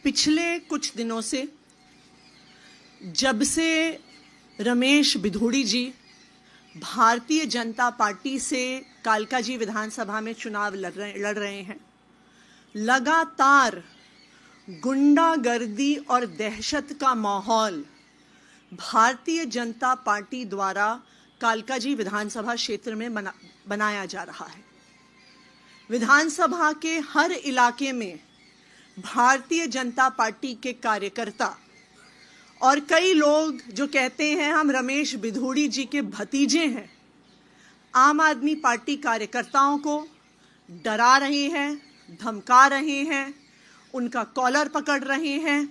पिछले कुछ दिनों से जब से रमेश बिधूड़ी जी भारतीय जनता पार्टी से कालकाजी विधानसभा में चुनाव लड़ रहे हैं, लगातार गुंडागर्दी और दहशत का माहौल भारतीय जनता पार्टी द्वारा कालकाजी विधानसभा क्षेत्र में बनाया जा रहा है। विधानसभा के हर इलाके में भारतीय जनता पार्टी के कार्यकर्ता और कई लोग जो कहते हैं हम रमेश बिधूड़ी जी के भतीजे हैं, आम आदमी पार्टी कार्यकर्ताओं को डरा रहे हैं, धमका रहे हैं, उनका कॉलर पकड़ रहे हैं,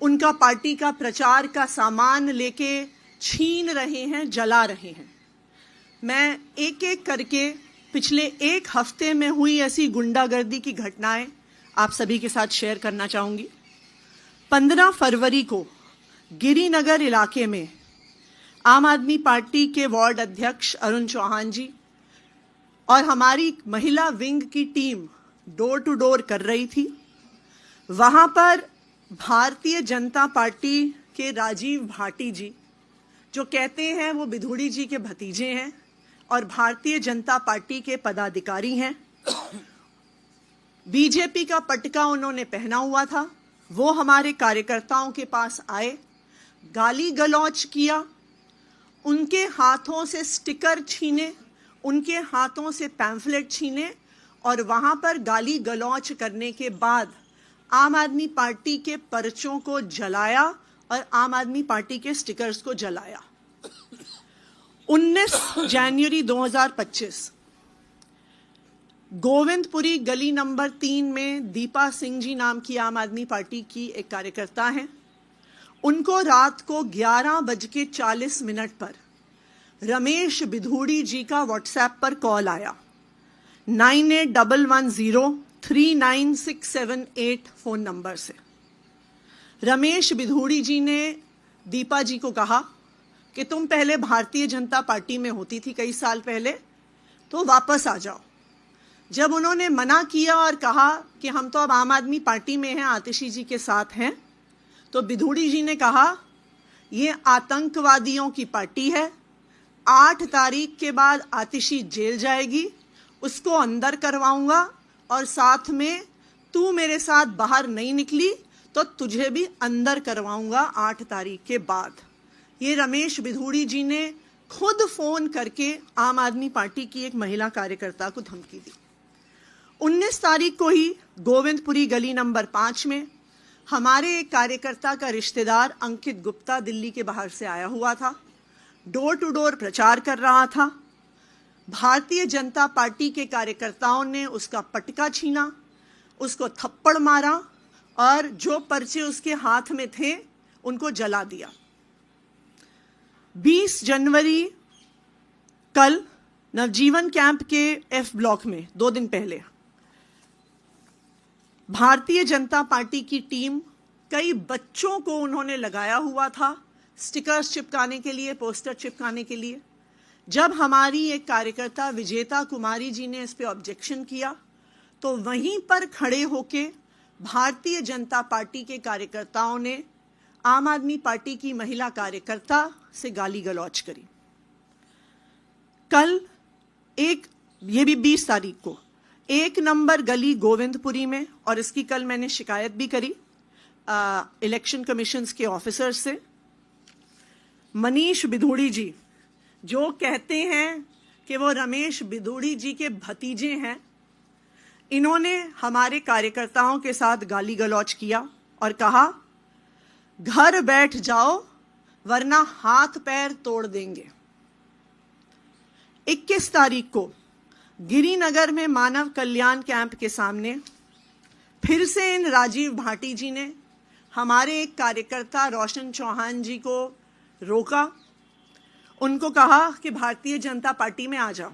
उनका पार्टी का प्रचार का सामान लेके छीन रहे हैं, जला रहे हैं। मैं एक एक करके पिछले एक हफ्ते में हुई ऐसी गुंडागर्दी की घटनाएं आप सभी के साथ शेयर करना चाहूंगी। 15 फरवरी को गिरिनगर इलाके में आम आदमी पार्टी के वार्ड अध्यक्ष अरुण चौहान जी और हमारी महिला विंग की टीम डोर टू डोर कर रही थी। वहां पर भारतीय जनता पार्टी के राजीव भाटी जी, जो कहते हैं वो बिधूड़ी जी के भतीजे हैं और भारतीय जनता पार्टी के पदाधिकारी हैं, बीजेपी का पटका उन्होंने पहना हुआ था, वो हमारे कार्यकर्ताओं के पास आए, गाली गलौज किया, उनके हाथों से स्टिकर छीने, उनके हाथों से पैम्फलेट छीने और वहां पर गाली गलौज करने के बाद आम आदमी पार्टी के पर्चों को जलाया और आम आदमी पार्टी के स्टिकर्स को जलाया। 19 जनवरी 2025 गोविंदपुरी गली नंबर 3 में दीपा सिंह जी नाम की आम आदमी पार्टी की एक कार्यकर्ता हैं। उनको रात को 11:40 पर रमेश बिधूड़ी जी का व्हाट्सएप पर कॉल आया 9811039678 फोन नंबर से। रमेश बिधूड़ी जी ने दीपा जी को कहा कि तुम पहले भारतीय जनता पार्टी में होती थी कई साल पहले, तो वापस आ जाओ। जब उन्होंने मना किया और कहा कि हम तो अब आम आदमी पार्टी में हैं, आतिशी जी के साथ हैं, तो बिधूड़ी जी ने कहा ये आतंकवादियों की पार्टी है, 8 तारीख के बाद आतिशी जेल जाएगी, उसको अंदर करवाऊंगा और साथ में तू मेरे साथ बाहर नहीं निकली तो तुझे भी अंदर करवाऊंगा 8 तारीख के बाद। ये रमेश बिधूड़ी जी ने खुद फोन करके आम आदमी पार्टी की एक महिला कार्यकर्ता को धमकी दी। 19 तारीख को ही गोविंदपुरी गली नंबर 5 में हमारे एक कार्यकर्ता का रिश्तेदार अंकित गुप्ता दिल्ली के बाहर से आया हुआ था, डोर टू डोर प्रचार कर रहा था। भारतीय जनता पार्टी के कार्यकर्ताओं ने उसका पटका छीना, उसको थप्पड़ मारा और जो पर्चे उसके हाथ में थे उनको जला दिया। 20 जनवरी कल नवजीवन कैंप के F ब्लॉक में 2 दिन पहले भारतीय जनता पार्टी की टीम, कई बच्चों को उन्होंने लगाया हुआ था स्टिकर्स चिपकाने के लिए, पोस्टर चिपकाने के लिए। जब हमारी एक कार्यकर्ता विजेता कुमारी जी ने इस पे ऑब्जेक्शन किया तो वहीं पर खड़े होके भारतीय जनता पार्टी के कार्यकर्ताओं ने आम आदमी पार्टी की महिला कार्यकर्ता से गाली गलौज करी। कल ये भी 20 तारीख को 1 नंबर गली गोविंदपुरी में, और इसकी कल मैंने शिकायत भी करी इलेक्शन कमीशन के ऑफिसर से, मनीष बिधूड़ी जी जो कहते हैं कि वो रमेश बिधूड़ी जी के भतीजे हैं, इन्होंने हमारे कार्यकर्ताओं के साथ गाली गलौज किया और कहा घर बैठ जाओ वरना हाथ पैर तोड़ देंगे। 21 तारीख को गिरिनगर में मानव कल्याण कैंप के सामने फिर से इन राजीव भाटी जी ने हमारे एक कार्यकर्ता रोशन चौहान जी को रोका, उनको कहा कि भारतीय जनता पार्टी में आ जाओ।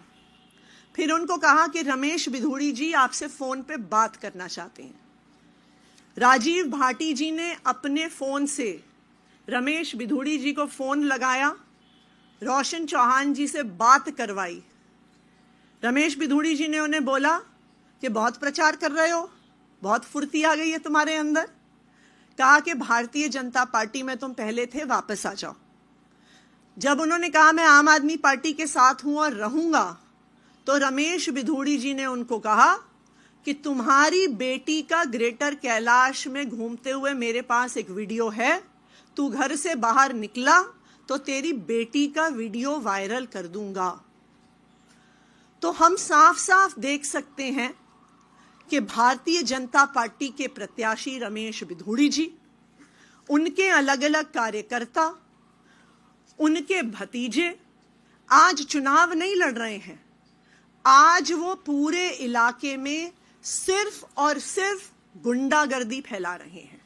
फिर उनको कहा कि रमेश बिधूड़ी जी आपसे फोन पे बात करना चाहते हैं। राजीव भाटी जी ने अपने फोन से रमेश बिधूड़ी जी को फोन लगाया, रोशन चौहान जी से बात करवाई। रमेश बिधूड़ी जी ने उन्हें बोला कि बहुत प्रचार कर रहे हो, बहुत फुर्ती आ गई है तुम्हारे अंदर, कहा कि भारतीय जनता पार्टी में तुम पहले थे, वापस आ जाओ। जब उन्होंने कहा मैं आम आदमी पार्टी के साथ हूं और रहूंगा, तो रमेश बिधूड़ी जी ने उनको कहा कि तुम्हारी बेटी का ग्रेटर कैलाश में घूमते हुए मेरे पास एक वीडियो है, तू घर से बाहर निकला तो तेरी बेटी का वीडियो वायरल कर दूंगा। तो हम साफ साफ देख सकते हैं कि भारतीय जनता पार्टी के प्रत्याशी रमेश बिधूड़ी जी, उनके अलग अलग कार्यकर्ता, उनके भतीजे आज चुनाव नहीं लड़ रहे हैं। आज वो पूरे इलाके में सिर्फ और सिर्फ गुंडागर्दी फैला रहे हैं।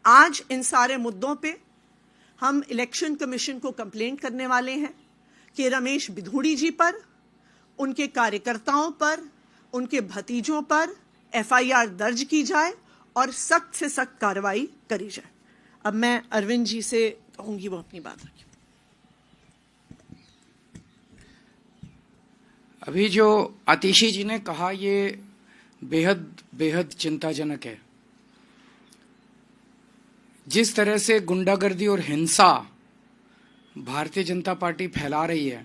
आज इन सारे मुद्दों पे हम इलेक्शन कमीशन को कंप्लेंट करने वाले हैं कि रमेश बिधूड़ी जी पर, उनके कार्यकर्ताओं पर, उनके भतीजों पर एफआईआर दर्ज की जाए और सख्त से सख्त कार्रवाई करी जाए। अब मैं अरविंद जी से कहूंगी वो अपनी बात रखें। अभी जो आतिशी जी ने कहा ये बेहद बेहद चिंताजनक है। जिस तरह से गुंडागर्दी और हिंसा भारतीय जनता पार्टी फैला रही है,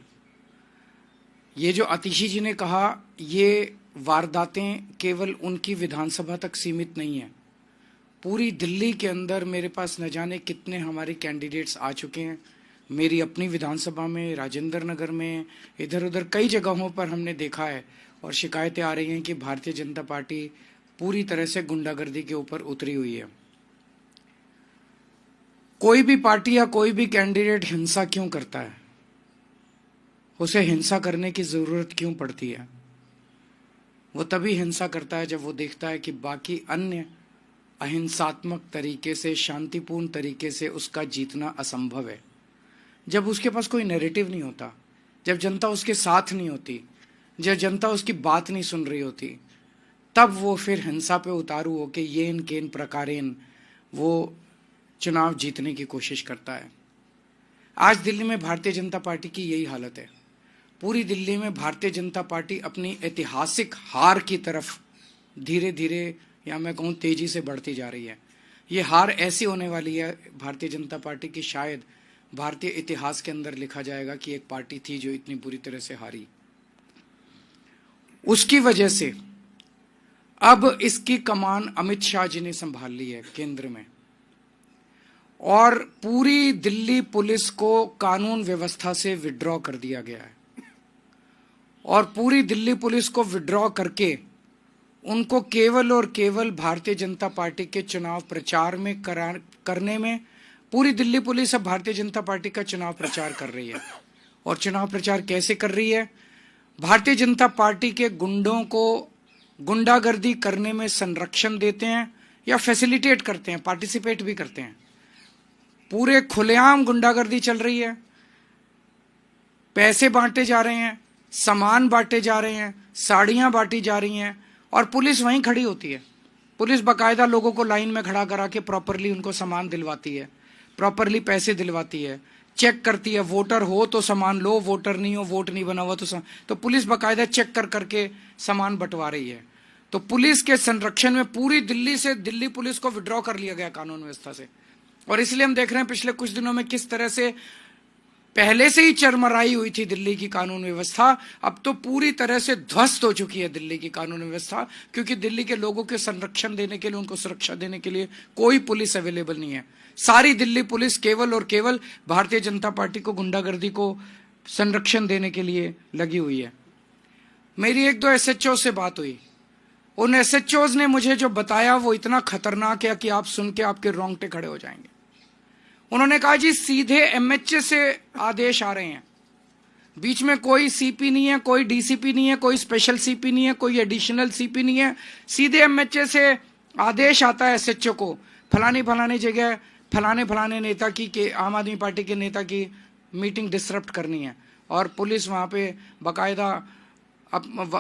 ये जो आतिशी जी ने कहा ये वारदातें केवल उनकी विधानसभा तक सीमित नहीं है। पूरी दिल्ली के अंदर मेरे पास न जाने कितने हमारे कैंडिडेट्स आ चुके हैं। मेरी अपनी विधानसभा में, राजेंद्र नगर में, इधर उधर कई जगहों पर हमने देखा है और शिकायतें आ रही हैं कि भारतीय जनता पार्टी पूरी तरह से गुंडागर्दी के ऊपर उतरी हुई है। कोई भी पार्टी या कोई भी कैंडिडेट हिंसा क्यों करता है? उसे हिंसा करने की जरूरत क्यों पड़ती है? वो तभी हिंसा करता है जब वो देखता है कि बाकी अन्य अहिंसात्मक तरीके से, शांतिपूर्ण तरीके से उसका जीतना असंभव है। जब उसके पास कोई नैरेटिव नहीं होता, जब जनता उसके साथ नहीं होती, जब जनता उसकी बात नहीं सुन रही होती, तब वो फिर हिंसा पे उतारू होके येन केन प्रकारेन वो चुनाव जीतने की कोशिश करता है। आज दिल्ली में भारतीय जनता पार्टी की यही हालत है। पूरी दिल्ली में भारतीय जनता पार्टी अपनी ऐतिहासिक हार की तरफ धीरे धीरे, या मैं कहूँ तेजी से बढ़ती जा रही है। ये हार ऐसी होने वाली है भारतीय जनता पार्टी की, शायद भारतीय इतिहास के अंदर लिखा जाएगा कि एक पार्टी थी जो इतनी बुरी तरह से हारी। उसकी वजह से अब इसकी कमान अमित शाह जी ने संभाल ली है केंद्र में, और पूरी दिल्ली पुलिस को कानून व्यवस्था से विड्रॉ कर दिया गया है। और पूरी दिल्ली पुलिस को विड्रॉ करके उनको केवल और केवल भारतीय जनता पार्टी के चुनाव प्रचार में करने में, पूरी दिल्ली पुलिस अब भारतीय जनता पार्टी का चुनाव प्रचार कर रही है। और चुनाव प्रचार कैसे कर रही है? भारतीय जनता पार्टी के गुंडों को गुंडागर्दी करने में संरक्षण देते हैं या फैसिलिटेट करते हैं, पार्टिसिपेट भी करते हैं। पूरे खुलेआम गुंडागर्दी चल रही है, पैसे बांटे जा रहे हैं, सामान बांटे जा रहे हैं, साड़ियां बांटी जा रही हैं, और पुलिस वहीं खड़ी होती है। पुलिस बाकायदा लोगों को लाइन में खड़ा करा के प्रॉपरली उनको सामान दिलवाती है, प्रॉपरली पैसे दिलवाती है, चेक करती है। वोटर हो तो सामान लो, वोटर नहीं हो, वोट नहीं बना हुआ तो पुलिस बाकायदा चेक कर करके सामान बंटवा रही है। तो पुलिस के संरक्षण में पूरी दिल्ली से दिल्ली पुलिस को विड्रॉ कर लिया गया कानून व्यवस्था से। और इसलिए हम देख रहे हैं पिछले कुछ दिनों में किस तरह से पहले से ही चरमराई हुई थी दिल्ली की कानून व्यवस्था, अब तो पूरी तरह से ध्वस्त हो चुकी है दिल्ली की कानून व्यवस्था, क्योंकि दिल्ली के लोगों के संरक्षण देने के लिए, उनको सुरक्षा देने के लिए कोई पुलिस अवेलेबल नहीं है। सारी दिल्ली पुलिस केवल और केवल भारतीय जनता पार्टी को, गुंडागर्दी को संरक्षण देने के लिए लगी हुई है। मेरी एक दो एसएचओ से बात हुई, उन एसएचओज ने मुझे जो बताया वो इतना खतरनाक है कि आप सुन के आपके रोंगटे खड़े हो जाएंगे। उन्होंने कहा जी सीधे एमएचए से आदेश आ रहे हैं, बीच में कोई सीपी नहीं है, कोई डीसीपी नहीं है, कोई स्पेशल सीपी नहीं है, कोई एडिशनल सीपी नहीं है, सीधे एमएचए से आदेश आता है एसएचओ को, फलानी फलानी जगह फलाने नेता की के आम आदमी पार्टी के नेता की मीटिंग डिसरप्ट करनी है। और पुलिस वहां पे बाकायदा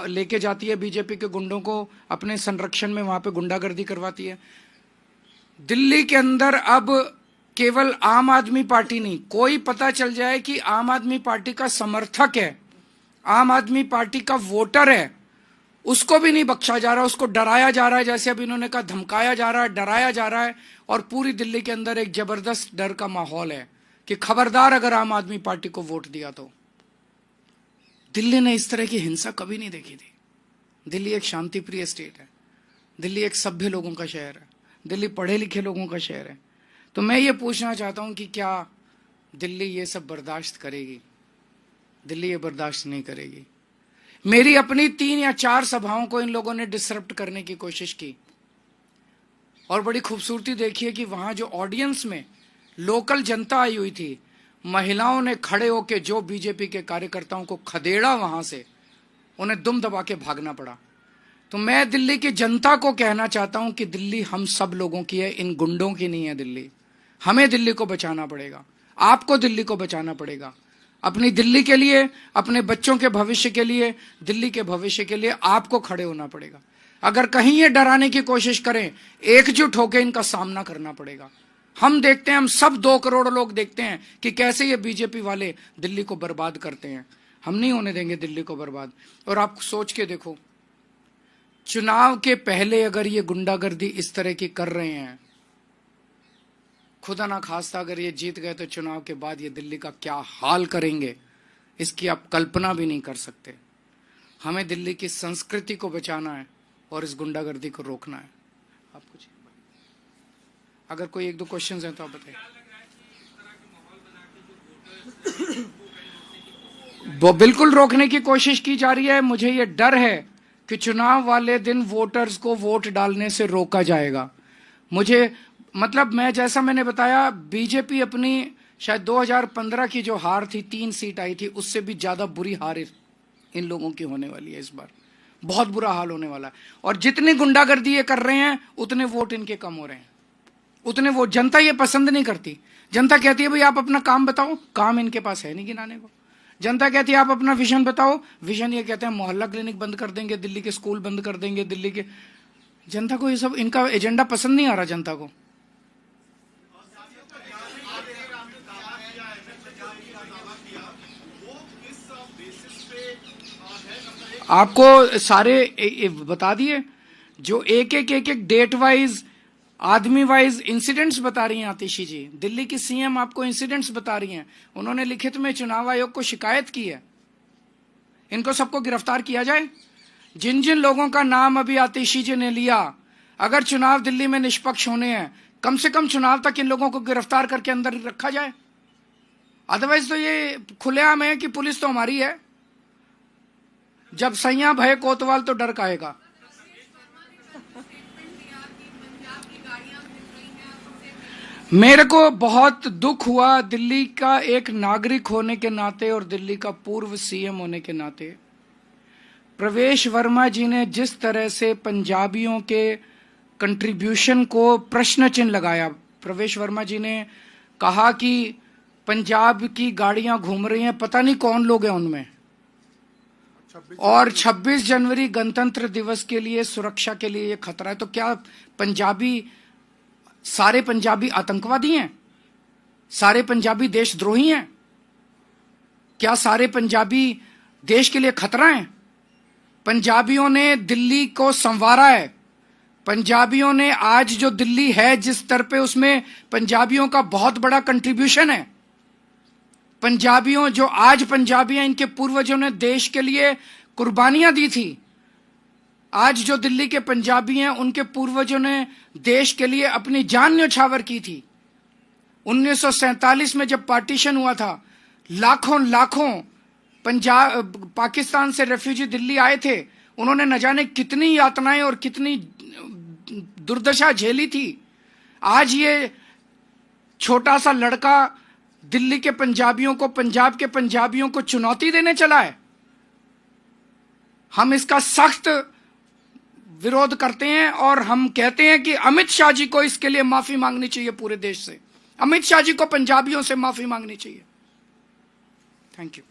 लेके जाती है बीजेपी के गुंडों को अपने संरक्षण में, वहां पे गुंडागर्दी करवाती है। दिल्ली के अंदर अब केवल आम आदमी पार्टी नहीं, कोई पता चल जाए कि आम आदमी पार्टी का समर्थक है, आम आदमी पार्टी का वोटर है, उसको भी नहीं बख्शा जा रहा, उसको डराया जा रहा है, जैसे अभी इन्होंने कहा धमकाया जा रहा है, डराया जा रहा है। और पूरी दिल्ली के अंदर एक जबरदस्त डर का माहौल है कि खबरदार अगर आम आदमी पार्टी को वोट दिया तो। दिल्ली ने इस तरह की हिंसा कभी नहीं देखी थी। दिल्ली एक शांतिप्रिय स्टेट है, दिल्ली एक सभ्य लोगों का शहर है, दिल्ली पढ़े लिखे लोगों का शहर है। तो मैं ये पूछना चाहता हूं कि क्या दिल्ली ये सब बर्दाश्त करेगी? दिल्ली ये बर्दाश्त नहीं करेगी। मेरी अपनी 3 या 4 सभाओं को इन लोगों ने डिसरप्ट करने की कोशिश की, और बड़ी खूबसूरती देखिए कि वहां जो ऑडियंस में लोकल जनता आई हुई थी, महिलाओं ने खड़े होकर जो बीजेपी के कार्यकर्ताओं को खदेड़ा, वहां से उन्हें दुम दबा के भागना पड़ा। तो मैं दिल्ली की जनता को कहना चाहता हूं कि दिल्ली हम सब लोगों की है, इन गुंडों की नहीं है दिल्ली। हमें दिल्ली को बचाना पड़ेगा, आपको दिल्ली को बचाना पड़ेगा। अपनी दिल्ली के लिए, अपने बच्चों के भविष्य के लिए, दिल्ली के भविष्य के लिए आपको खड़े होना पड़ेगा। अगर कहीं ये डराने की कोशिश करें, एकजुट होकर इनका सामना करना पड़ेगा। हम देखते हैं, हम सब 2 करोड़ लोग देखते हैं कि कैसे ये बीजेपी वाले दिल्ली को बर्बाद करते हैं। हम नहीं होने देंगे दिल्ली को बर्बाद। और आप सोच के देखो, चुनाव के पहले अगर ये गुंडागर्दी इस तरह की कर रहे हैं, खुदा ना खास्ता अगर ये जीत गए तो चुनाव के बाद ये दिल्ली का क्या हाल करेंगे, इसकी आप कल्पना भी नहीं कर सकते। हमें दिल्ली की संस्कृति को बचाना है और इस गुंडागर्दी को रोकना है। आप कुछ अगर कोई 1-2 क्वेश्चंस हैं तो आप बताइए। वो बिल्कुल रोकने की कोशिश की जा रही है। मुझे ये डर है कि चुनाव वाले दिन वोटर्स को वोट डालने से रोका जाएगा। मुझे मतलब मैंने बताया, बीजेपी अपनी शायद 2015 की जो हार थी, 3 सीट आई थी, उससे भी ज्यादा बुरी हार इन लोगों की होने वाली है। इस बार बहुत बुरा हाल होने वाला है। और जितनी गुंडागर्दी ये कर रहे हैं, उतने वोट इनके कम हो रहे हैं, उतने वोट। जनता ये पसंद नहीं करती। जनता कहती है भाई आप अपना काम बताओ, काम इनके पास है नहीं गिनाने को। जनता कहती है आप अपना विजन बताओ, विजन ये कहते हैं मोहल्ला क्लिनिक बंद कर देंगे, दिल्ली के स्कूल बंद कर देंगे, दिल्ली के। जनता को ये सब, इनका एजेंडा पसंद नहीं आ रहा जनता को। आपको सारे बता दिए, जो एक डेट वाइज, आदमी वाइज इंसिडेंट्स बता रही हैं आतिशी जी। दिल्ली की सीएम आपको इंसिडेंट्स बता रही हैं। उन्होंने लिखित में चुनाव आयोग को शिकायत की है। इनको सबको गिरफ्तार किया जाए। जिन जिन लोगों का नाम अभी आतिशी जी ने लिया, अगर चुनाव दिल्ली में निष्पक्ष होने हैं, कम से कम चुनाव तक इन लोगों को गिरफ्तार करके अंदर रखा जाए। अदरवाइज तो ये खुलेआम है कि पुलिस तो हमारी है। जब सैया भय कोतवाल तो डर काहेगा। मेरे को बहुत दुख हुआ दिल्ली का एक नागरिक होने के नाते और दिल्ली का पूर्व सीएम होने के नाते। प्रवेश वर्मा जी ने जिस तरह से पंजाबियों के कंट्रीब्यूशन को प्रश्न चिन्ह लगाया। प्रवेश वर्मा जी ने कहा कि पंजाब की गाड़ियां घूम रही हैं, पता नहीं कौन लोग हैं उनमें, और 26 जनवरी गणतंत्र दिवस के लिए सुरक्षा के लिए ये खतरा है। तो क्या पंजाबी, सारे पंजाबी आतंकवादी हैं? सारे पंजाबी देशद्रोही हैं? क्या सारे पंजाबी देश के लिए खतरा हैं? पंजाबियों ने दिल्ली को संवारा है। पंजाबियों ने आज जो दिल्ली है जिस स्तर पे, उसमें पंजाबियों का बहुत बड़ा कंट्रीब्यूशन है। पंजाबियों, जो आज पंजाबी हैं, इनके पूर्वजों ने देश के लिए कुर्बानियां दी थी। आज जो दिल्ली के पंजाबी हैं, उनके पूर्वजों ने देश के लिए अपनी जान न्यौछावर की थी। 1947 में जब पार्टीशन हुआ था, लाखों पाकिस्तान से रेफ्यूजी दिल्ली आए थे। उन्होंने न जाने कितनी यातनाएं और कितनी दुर्दशा झेली थी। आज ये छोटा सा लड़का दिल्ली के पंजाबियों को, पंजाब के पंजाबियों को चुनौती देने चला है। हम इसका सख्त विरोध करते हैं और हम कहते हैं कि अमित शाह जी को इसके लिए माफी मांगनी चाहिए पूरे देश से। अमित शाह जी को पंजाबियों से माफी मांगनी चाहिए। Thank you.